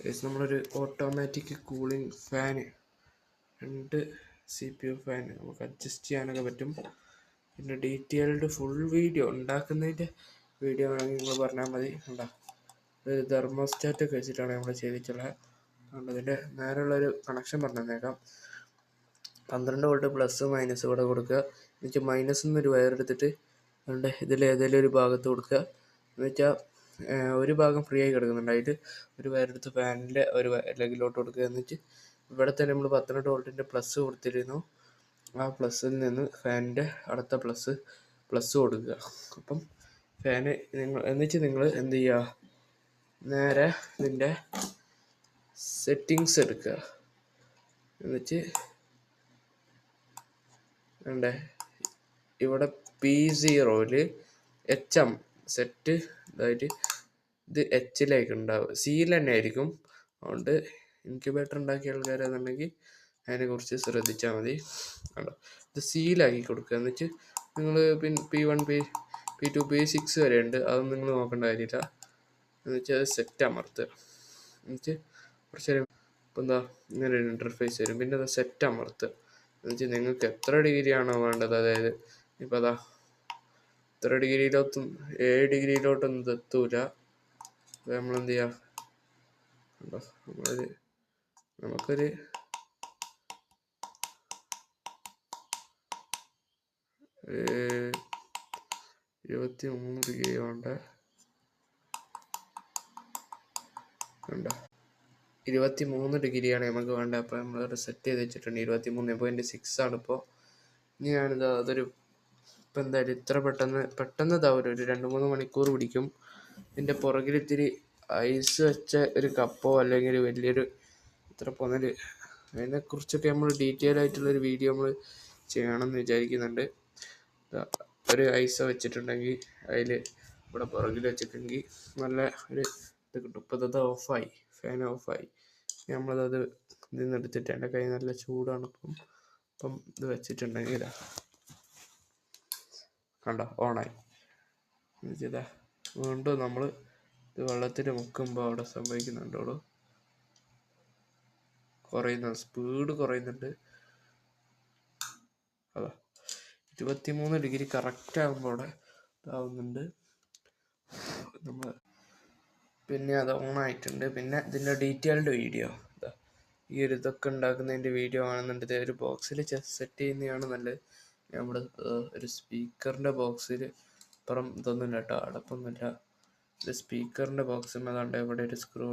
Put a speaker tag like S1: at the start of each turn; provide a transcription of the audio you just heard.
S1: Guys നമ്മളൊരു automatic cooling fan, 2 CPU fan നമുക്ക് adjust ചെയ്യാനൊക്കെ പറ്റും. പിന്നെ ഡീറ്റെയിൽഡ് ഫുൾ വീഡിയോ ഉണ്ടാക്കുന്നതിൻ്റെ വീഡിയോ വേണമെങ്കിൽ നിങ്ങൾ പറഞ്ഞാൽ മതി. ഒരു തെർമോസ്റ്റാറ്റൊക്കെ വെച്ചിട്ടാണ് നമ്മൾ ചെയ്തിട്ടുള്ളത്. അതുകൊണ്ട് അതിൻ്റെ നേരെയുള്ളൊരു കണക്ഷൻ പറഞ്ഞു തന്നേക്കാം. 12 വോൾട്ട് പ്ലസ് മൈനസ് ഇവിടെ കൊടുക്കുക. എന്നുവെച്ചാൽ മൈനസിൽ നിന്നൊരു വയർ എടുത്തിട്ട് അതുകൊണ്ട് ഇതിലേതെങ്കിലും ഒരു ഭാഗത്ത് കൊടുക്കുക. എന്നുവെച്ചാൽ ഒരു ഭാഗം ഫ്രീ ആയി കിടക്കുന്നുണ്ട്, അതിൽ ഒരു വയറെടുത്ത് ഫാനിൻ്റെ ഒരു ലെഗിലോട്ട് കൊടുക്കുക. എന്നിട്ട് ഇവിടെ തന്നെ നമ്മൾ 12 വോൾട്ടിൻ്റെ പ്ലസ് കൊടുത്തിരുന്നു, ആ പ്ലസ്സിൽ നിന്ന് ഫാനിൻ്റെ അടുത്ത പ്ലസ് കൊടുക്കുക. അപ്പം ഫാന് എന്നിട്ട് നിങ്ങൾ എന്ത് ചെയ്യുക, നേരെ ഇതിൻ്റെ സെറ്റിങ്സ് എടുക്കുക. എന്നിട്ട് വേണ്ടേ ഇവിടെ P0 HM സെറ്റ് ഇതായിട്ട് ഇത് Hലേക്ക് ഉണ്ടാവും, സിയിൽ തന്നെ ആയിരിക്കും. അതുകൊണ്ട് ഇൻക്യുബേറ്റർ ഉണ്ടാക്കിയ ആൾക്കാരെന്നുണ്ടെങ്കിൽ അതിനെക്കുറിച്ച് ശ്രദ്ധിച്ചാൽ മതി. കണ്ടോ, ഇത് സീലാക്കി കൊടുക്കുക. എന്നിട്ട് നിങ്ങൾ P1 P2 P6 വരെ ഉണ്ട്, അതൊന്നും നിങ്ങൾ നോക്കേണ്ട കാര്യമില്ല. എന്നുവെച്ചാൽ അത് സെറ്റ് അമർത്തുക. എന്നിട്ട് കുറച്ച് നേരം ഇപ്പം എന്താ ഇങ്ങനെ ഒരു ഇൻ്റർഫേസ് വരും. പിന്നെ അത് സെറ്റ് അമർത്തുക. എന്നുവെച്ചാൽ നിങ്ങൾക്ക് എത്ര ഡിഗ്രി ആണോ വേണ്ടത്, അതായത് ഇപ്പം അതാ ഇത്ര ഡിഗ്രിയിലോട്ടും 7 ഡിഗ്രിയിലോട്ടൊന്നും എത്തൂല. അപ്പോൾ നമ്മളെന്ത് ചെയ്യുക, കണ്ടോ നമുക്കൊരു 23 ഡിഗ്രി വേണ്ട, കണ്ടോ 23 ഡിഗ്രിയാണ് നമുക്ക് വേണ്ടത്. അപ്പോൾ നമ്മൾ സെറ്റ് ചെയ്ത് വെച്ചിട്ടുണ്ട് 23.6 ആണ് ഇപ്പോൾ. ഇനി ഞാനിത് അതൊരു ഇപ്പം എന്തായാലും ഇത്ര പെട്ടെന്ന് ഇതാവില്ല, ഒരു 2-3 മണിക്കൂർ പിടിക്കും. ഇതിൻ്റെ പുറകിൽ ഇത്തിരി ഐസ് വെച്ച ഒരു കപ്പോ അല്ലെങ്കിൽ ഒരു വലിയൊരു ഇത്ര പൊന്നല്, അതിനെക്കുറിച്ചൊക്കെ നമ്മൾ ഡീറ്റെയിൽ ആയിട്ടുള്ളൊരു വീഡിയോ നമ്മൾ ചെയ്യണമെന്ന് വിചാരിക്കുന്നുണ്ട്. ഒരു ഐസ് വെച്ചിട്ടുണ്ടെങ്കിൽ അതിൽ ഇവിടെ പുറകിൽ വെച്ചിട്ടുണ്ടെങ്കിൽ നല്ല ഒരു ഇത് കിട്ടും. ഇപ്പോൾ ഇത് ഓഫായി, ഫാൻ ഓഫായി. നമ്മളത് ഇതിൽ നിന്ന് എടുത്തിട്ട് എൻ്റെ കൈ നല്ല ചൂടാണ് അപ്പം ഇത് വെച്ചിട്ടുണ്ടെങ്കിൽ ഇതാ കണ്ടോ ഓണായി. എന്നുവെച്ചാൽ വീണ്ടും നമ്മൾ ഇത് വെള്ളത്തിൽ മുക്കുമ്പോൾ അവിടെ സംഭവിക്കുന്നുണ്ടോളൂ, സ്പീഡ് കുറയുന്നുണ്ട്. അതാ 23 ഡിഗ്രി കറക്റ്റ് ആകുമ്പോൾ അവിടെ ഇതാവുന്നുണ്ട് നമ്മൾ. പിന്നെ അത് ഓണായിട്ടുണ്ട്. പിന്നെ ഇതിൻ്റെ ഡീറ്റെയിൽഡ് വീഡിയോ ഈ ഒരു ഇതൊക്കെ ഉണ്ടാക്കുന്നതിൻ്റെ വീഡിയോ ആണെന്നുണ്ട്. ഒരു ബോക്സിൽ സെറ്റ് ചെയ്യുന്നതാണ് നല്ലത്. നമ്മുടെ ഒരു സ്പീക്കറിൻ്റെ ബോക്സിൽ അപ്പുറം ഇതൊന്നുമില്ല കേട്ടോ, അടപ്പൊന്നുമില്ല. ഇത് സ്പീക്കറിൻ്റെ ബോക്സിൽ അതുകൊണ്ട് ഇവിടെ ഒരു സ്ക്രൂ